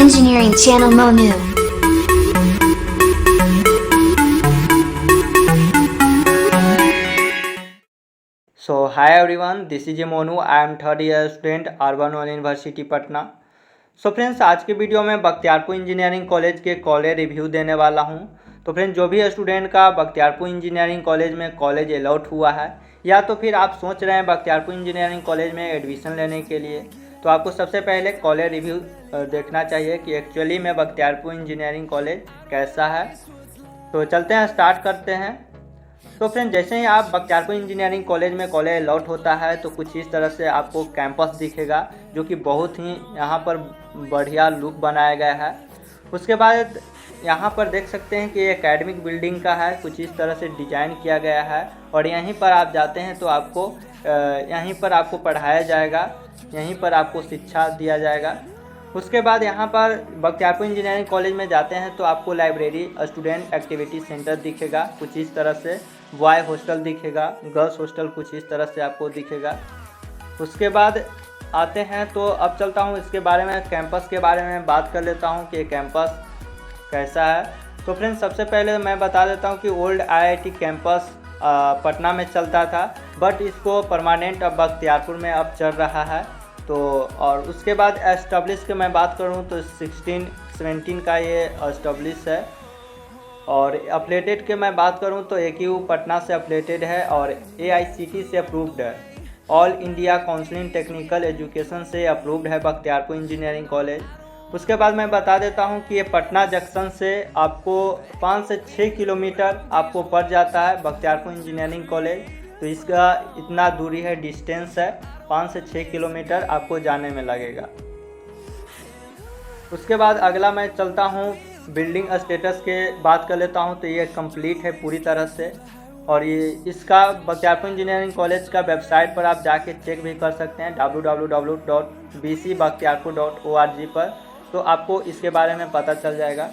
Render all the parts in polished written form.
Engineering Channel Monu. So hi everyone, this is Monu. I am third year student Urban One University Patna. So friends, आज के video में Bakhtiyarpur engineering college के college review देने वाला हूं। तो फ्रेंड्स, जो भी स्टूडेंट का बख्तियारपुर इंजीनियरिंग कॉलेज में कॉलेज अलॉट हुआ है या तो फिर आप सोच रहे हैं बख्तियारपुर इंजीनियरिंग कॉलेज में एडमिशन लेने के लिए, तो आपको सबसे पहले कॉलेज रिव्यू देखना चाहिए कि एक्चुअली में बख्तियारपुर इंजीनियरिंग कॉलेज कैसा है। तो चलते हैं, स्टार्ट करते हैं। तो फ्रेंड, जैसे ही आप बख्तियारपुर इंजीनियरिंग कॉलेज में कॉलेज अलॉट होता है तो कुछ इस तरह से आपको कैंपस दिखेगा, जो कि बहुत ही यहाँ पर बढ़िया लुक बनाया गया है। उसके बाद यहाँ पर देख सकते हैं कि एकेडमिक बिल्डिंग का है, कुछ इस तरह से डिजाइन किया गया है। और यहीं पर आप जाते हैं तो आपको यहीं पर आपको पढ़ाया जाएगा, यहीं पर आपको शिक्षा दिया जाएगा। उसके बाद यहाँ पर बख्तियारपुर इंजीनियरिंग कॉलेज में जाते हैं तो आपको लाइब्रेरी, स्टूडेंट एक्टिविटी सेंटर दिखेगा, कुछ इस तरह से बॉय हॉस्टल दिखेगा, गर्ल्स हॉस्टल कुछ इस तरह से आपको दिखेगा। उसके बाद आते हैं तो अब चलता हूँ इसके बारे में, कैंपस के बारे में बात कर लेता हूँ कि कैंपस कैसा है। तो फ्रेंड्स, सबसे पहले मैं बता देता हूँ कि ओल्ड आईआईटी कैंपस पटना में चलता था, बट इसको परमानेंट अब बख्तियारपुर में अब चल रहा है। तो और उसके बाद एस्टेब्लिश की मैं बात करूँ तो 16-17 का ये एस्टेब्लिश है। और अपलेटेड के मैं बात करूं तो AQU पटना से अपलेटेड है और AICT से अप्रूव्ड है। All India council technical education से अप्रूव्ड है बख्तियारपुर इंजीनियरिंग कॉलेज। उसके बाद मैं बता देता हूं कि ये पटना जंक्शन से आपको 5 से 6 किलोमीटर आपको पड़ जाता है बख्तियारपुर इंजीनियरिंग कॉलेज। तो इसका इतना दूरी है, डिस्टेंस है, 5 से 6 किलोमीटर आपको जाने में लगेगा। उसके बाद अगला मैं चलता हूँ बिल्डिंग स्टेटस के बात कर लेता हूं। तो ये कंप्लीट है पूरी तरह से, और ये इसका बख्तियारपुर इंजीनियरिंग कॉलेज का वेबसाइट पर आप जाके चेक भी कर सकते हैं www.bcbakhtiarpur.org पर, तो आपको इसके बारे में पता चल जाएगा।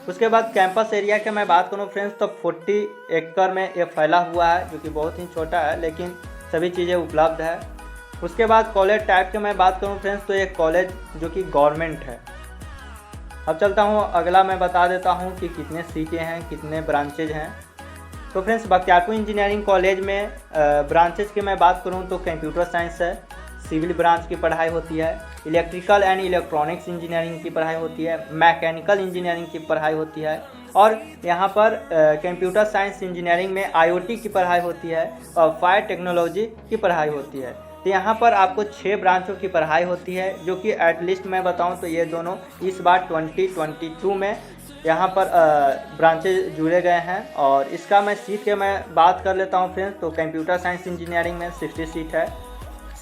उसके बाद कैंपस एरिया के मैं बात करूं फ्रेंड्स तो 40 एकड़ में ये फैला हुआ है, जो कि बहुत ही छोटा है लेकिन सभी चीज़ें उपलब्ध है। उसके बाद कॉलेज टाइप के मैं बात करूँ फ्रेंड्स तो ये कॉलेज जो कि गवर्नमेंट है। अब चलता हूँ अगला, मैं बता देता हूँ कि कितने सीटें हैं, कितने ब्रांचेज हैं। तो फ्रेंड्स, बख्तियारपुर इंजीनियरिंग कॉलेज में ब्रांचेज की मैं बात करूँ तो कंप्यूटर साइंस है, सिविल ब्रांच की पढ़ाई होती है, इलेक्ट्रिकल एंड इलेक्ट्रॉनिक्स इंजीनियरिंग की पढ़ाई होती है, मैकेनिकल इंजीनियरिंग की पढ़ाई होती है, और यहाँ पर कंप्यूटर साइंस इंजीनियरिंग में IoT की पढ़ाई होती है और फायर टेक्नोलॉजी की पढ़ाई होती है। तो यहाँ पर आपको 6 ब्रांचों की पढ़ाई होती है, जो कि एटलीस्ट मैं बताऊँ तो ये दोनों इस बार 2022 में यहाँ पर ब्रांचेज जुड़े गए हैं। और इसका मैं सीट के मैं बात कर लेता हूँ फ्रेंड्स। तो कंप्यूटर साइंस इंजीनियरिंग में 60 सीट है,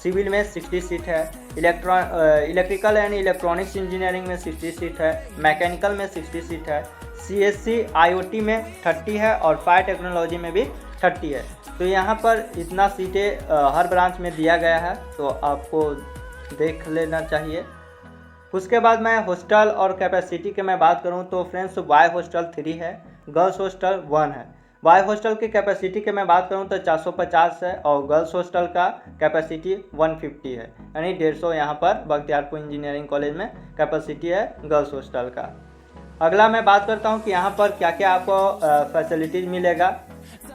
सिविल में 60 सीट है, इलेक्ट्रिकल एंड इलेक्ट्रॉनिक्स इंजीनियरिंग में 60 सीट है, मैकेनिकल में 60 सीट है, CSC IoT में 30 है और फायर टेक्नोलॉजी में भी 30 है। तो यहाँ पर इतना सीटें हर ब्रांच में दिया गया है, तो आपको देख लेना चाहिए। उसके बाद मैं हॉस्टल और कैपेसिटी के मैं बात करूँ तो फ्रेंड्स, बॉय हॉस्टल 3 है, गर्ल्स हॉस्टल 1 है। बॉय हॉस्टल की कैपेसिटी के मैं बात करूँ तो 450 है और गर्ल्स हॉस्टल का कैपेसिटी 150 है, यानी 150 यहाँ पर बख्तियारपुर इंजीनियरिंग कॉलेज में कैपेसिटी है गर्ल्स हॉस्टल का। अगला मैं बात करता हूँ कि यहाँ पर क्या क्या आपको फैसिलिटीज़ मिलेगा।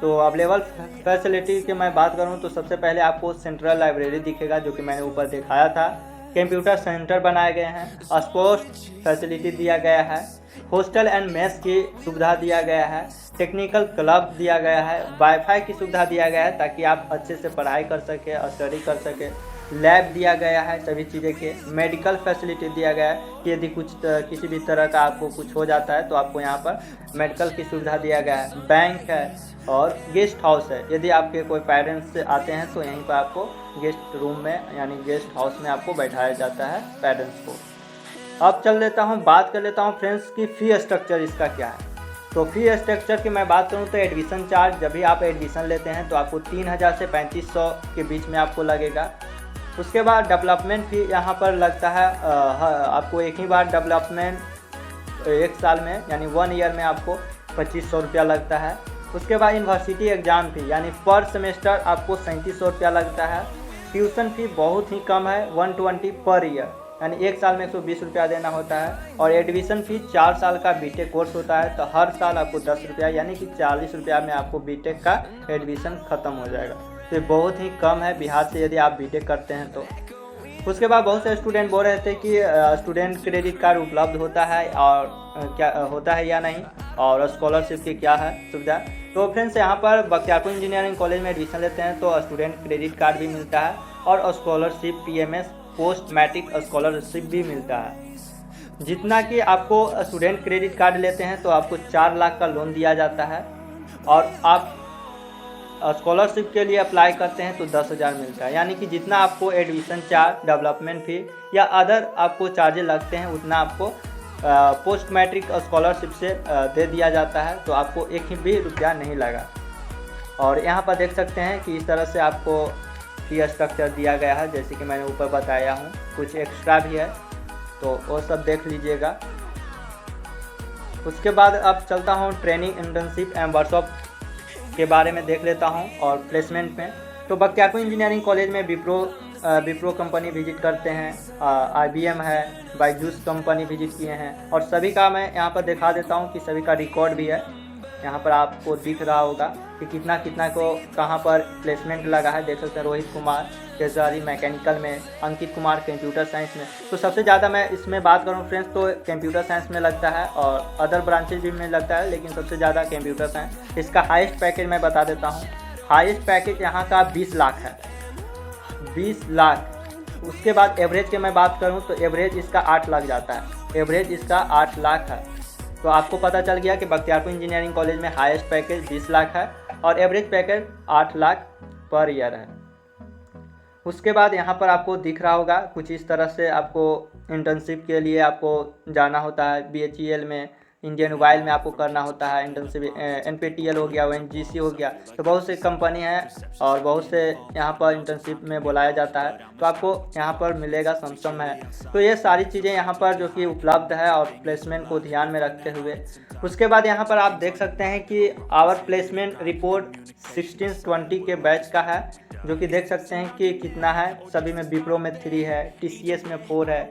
तो अवेलेबल फैसिलिटी की मैं बात करूँ तो सबसे पहले आपको सेंट्रल लाइब्रेरी दिखेगा, जो कि मैंने ऊपर दिखाया था। कंप्यूटर सेंटर बनाए गए हैं, स्पोर्ट्स फैसिलिटी दिया गया है, हॉस्टल एंड मेस की सुविधा दिया गया है, टेक्निकल क्लब दिया गया है, वाईफाई की सुविधा दिया गया है ताकि आप अच्छे से पढ़ाई कर सके और स्टडी कर सके, लैब दिया गया है सभी चीज़ें के, मेडिकल फैसिलिटी दिया गया है कि यदि किसी भी तरह का आपको कुछ हो जाता है तो आपको यहाँ पर मेडिकल की सुविधा दिया गया है, बैंक है और गेस्ट हाउस है। यदि आपके कोई पेरेंट्स आते हैं तो यहीं पर आपको गेस्ट रूम में यानी गेस्ट हाउस में आपको बैठाया जाता है पेरेंट्स को। अब चल लेता हूँ, बात कर लेता हूँ फ्रेंड्स की फ़ी स्ट्रक्चर इसका क्या है। तो फ़ी स्ट्रक्चर की मैं बात करूँ तो एडमिशन चार्ज, जब भी आप एडमिशन लेते हैं तो आपको 3000 से 3500 के बीच में आपको लगेगा। उसके बाद डेवलपमेंट फ़ी यहाँ पर लगता है, आपको एक ही बार डेवलपमेंट 1 साल में यानी 1 ईयर में आपको 2500 रुपया लगता है। उसके बाद यूनिवर्सिटी एग्ज़ाम फ़ी यानी पर सेमेस्टर आपको 3700 रुपया लगता है। ट्यूशन फ़ी बहुत ही कम है, 120 पर ईयर, यानी 1 साल में 120 रुपया देना होता है। और एडमिशन फ़ीस 4 साल का बीटेक कोर्स होता है, तो हर साल आपको 10 रुपया यानी कि 40 रुपया में आपको बीटेक का एडमिशन ख़त्म हो जाएगा। तो ये बहुत ही कम है बिहार से यदि आप बीटेक करते हैं तो। उसके बाद बहुत से स्टूडेंट बोल रहे थे कि स्टूडेंट क्रेडिट कार्ड उपलब्ध होता है और क्या होता है या नहीं, और स्कॉलरशिप की क्या है सुविधा। तो फ्रेंड्स यहाँ पर बख्तियारपुर इंजीनियरिंग कॉलेज में एडमिशन लेते हैं तो स्टूडेंट क्रेडिट कार्ड भी मिलता है और scholarship PMS post matric scholarship भी मिलता है। जितना कि आपको स्टूडेंट क्रेडिट कार्ड लेते हैं तो आपको 4 लाख का लोन दिया जाता है, और आप स्कॉलरशिप के लिए अप्लाई करते हैं तो 10,000 मिलता है। यानी कि जितना आपको एडमिशन चार्ज, डेवलपमेंट फी या अदर आपको चार्जेस लगते हैं उतना आपको पोस्ट मैट्रिक स्कॉलरशिप से दे दिया जाता है, तो आपको एक भी रुपया नहीं लगा। और यहाँ पर देख सकते हैं कि इस तरह से आपको फी स्ट्रक्चर दिया गया है, जैसे कि मैंने ऊपर बताया हूँ। कुछ एक्स्ट्रा भी है तो वो सब देख लीजिएगा। उसके बाद अब चलता हूँ ट्रेनिंग, इंटर्नशिप एंड वर्कशॉप के बारे में देख लेता हूँ और प्लेसमेंट में। तो बख्तियारपुर इंजीनियरिंग कॉलेज में विप्रो कंपनी विजिट करते हैं, IBM है, बायजूस कंपनी विजिट किए हैं, और सभी का मैं यहाँ पर दिखा देता हूँ कि सभी का रिकॉर्ड भी है। यहाँ पर आपको दिख रहा होगा कि कितना कितना को कहाँ पर प्लेसमेंट लगा है। देख सकते हैं रोहित कुमार केजरी मैकेनिकल में, अंकित कुमार कंप्यूटर साइंस में। तो सबसे ज़्यादा मैं इसमें बात करूँ फ्रेंड्स तो कंप्यूटर साइंस में लगता है और अदर ब्रांचेज भी में लगता है, लेकिन सबसे ज़्यादा कंप्यूटर साइंस। इसका हाईएस्ट पैकेज मैं बता देता हूँ। हाईएस्ट पैकेज यहाँ का 20 लाख है, 20 लाख। उसके बाद एवरेज की मैं बात करूँ तो एवरेज इसका 8 लाख जाता है, एवरेज इसका 8 लाख है। तो आपको पता चल गया कि बख्तियारपुर इंजीनियरिंग कॉलेज में हाईएस्ट पैकेज 20 लाख है और average package 8 lakh per year है। उसके बाद यहाँ पर आपको दिख रहा होगा कुछ इस तरह से आपको इंटर्नशिप के लिए आपको जाना होता है। BHEL में, इंडियन ऑयल में आपको करना होता है इंटर्नशिप। NPTEL हो गया, ONGC हो गया, तो बहुत से कंपनी हैं और बहुत से यहाँ पर इंटर्नशिप में बुलाया जाता है, तो आपको यहाँ पर मिलेगा, सम है। तो ये सारी चीज़ें यहाँ पर जो कि उपलब्ध है और प्लेसमेंट को ध्यान में रखते हुए। उसके बाद यहाँ पर आप देख सकते हैं कि आवर प्लेसमेंट रिपोर्ट 1620 के बैच का है, जो कि देख सकते हैं कि कितना है। सभी में विप्रो में 3 है, TCS में 4 है।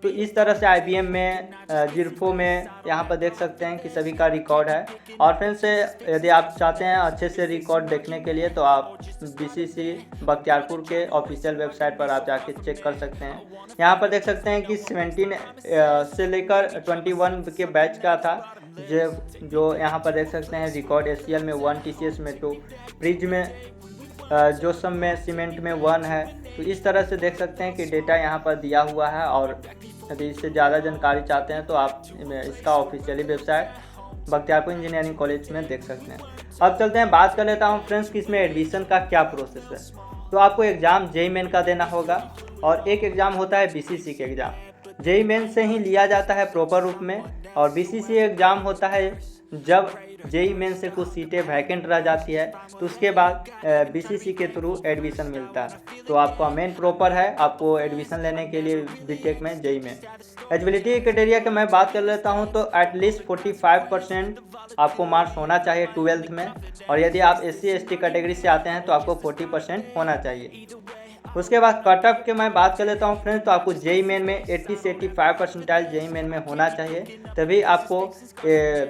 तो इस तरह से IBM में, जिरफो में यहाँ पर देख सकते हैं कि सभी का रिकॉर्ड है। और फ्रेंड्स यदि आप चाहते हैं अच्छे से रिकॉर्ड देखने के लिए तो आप BCC बख्तियारपुर के ऑफिशियल वेबसाइट पर आप जाके चेक कर सकते हैं। यहाँ पर देख सकते हैं कि 17 से लेकर 21 के बैच का था, जो यहाँ पर देख सकते हैं रिकॉर्ड। ACL में 1, TCS में 2, ब्रिज में, जोसम में, सीमेंट में 1 है। तो इस तरह से देख सकते हैं कि डेटा यहाँ पर दिया हुआ है, और यदि इससे ज़्यादा जानकारी चाहते हैं तो आप इसका officially website Bakhtiyarpur engineering college में देख सकते हैं। अब चलते हैं, बात कर लेता हूँ फ्रेंड्स कि इसमें एडमिशन का क्या प्रोसेस है। तो आपको एग्ज़ाम JEE मेन का देना होगा, और एक एग्ज़ाम होता है BCC के एग्ज़ाम। JEE मेन से ही लिया जाता है प्रॉपर रूप में, और BCC एग्ज़ाम होता है जब JEE मेन से कुछ सीटें वैकेंट रह जाती है, तो उसके बाद BCC के थ्रू एडमिशन मिलता है। तो आपका मेन प्रॉपर है आपको एडमिशन लेने के लिए बीटेक में JEE में। एलिजिबिलिटी क्राइटेरिया की मैं बात कर लेता हूं तो एटलीस्ट 45% आपको मार्क्स होना चाहिए 12th में, और यदि आप SC ST कैटेगरी से आते हैं तो आपको 40% होना चाहिए। उसके बाद कट ऑफ के मैं बात कर लेता हूँ फ्रेंड्स, तो आपको JEE मेन में 80 से 85 परसेंटाइल JEE मेन में होना चाहिए, तभी आपको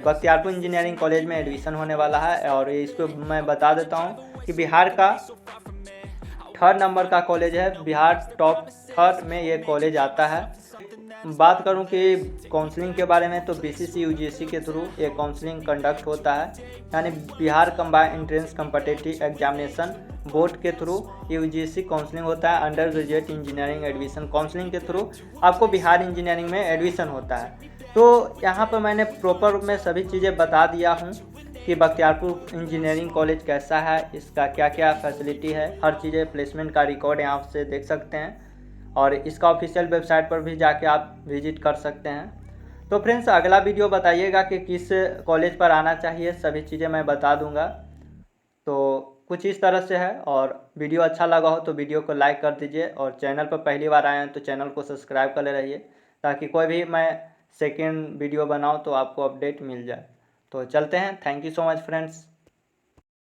बख्तियारपुर इंजीनियरिंग कॉलेज में एडमिशन होने वाला है। और इसको मैं बता देता हूँ कि बिहार का 3rd नंबर का कॉलेज है, बिहार टॉप 3rd में ये कॉलेज आता है। बात करूं कि काउंसलिंग के बारे में, तो BCC UGC के थ्रू ये काउंसलिंग कंडक्ट होता है, यानी Bihar combined entrance competitive examination board के थ्रू UGC काउंसलिंग होता है। Under graduate engineering admission counselling के थ्रू आपको बिहार इंजीनियरिंग में एडमिशन होता है। तो यहाँ पर मैंने प्रॉपर रूप में सभी चीज़ें बता दिया हूँ कि बख्तियारपुर इंजीनियरिंग कॉलेज कैसा है, इसका क्या क्या फैसिलिटी है, हर चीज़ें, प्लेसमेंट का रिकॉर्ड यहाँ से देख सकते हैं, और इसका ऑफिशियल वेबसाइट पर भी जाके आप विजिट कर सकते हैं। तो फ्रेंड्स अगला वीडियो बताइएगा कि किस कॉलेज पर आना चाहिए, सभी चीज़ें मैं बता दूंगा। तो कुछ इस तरह से है, और वीडियो अच्छा लगा हो तो वीडियो को लाइक कर दीजिए, और चैनल पर पहली बार आए हैं तो चैनल को सब्सक्राइब कर ले रहिए, ताकि कोई भी मैं सेकेंड वीडियो बनाऊँ तो आपको अपडेट मिल जाए। तो चलते हैं, thank you so much friends.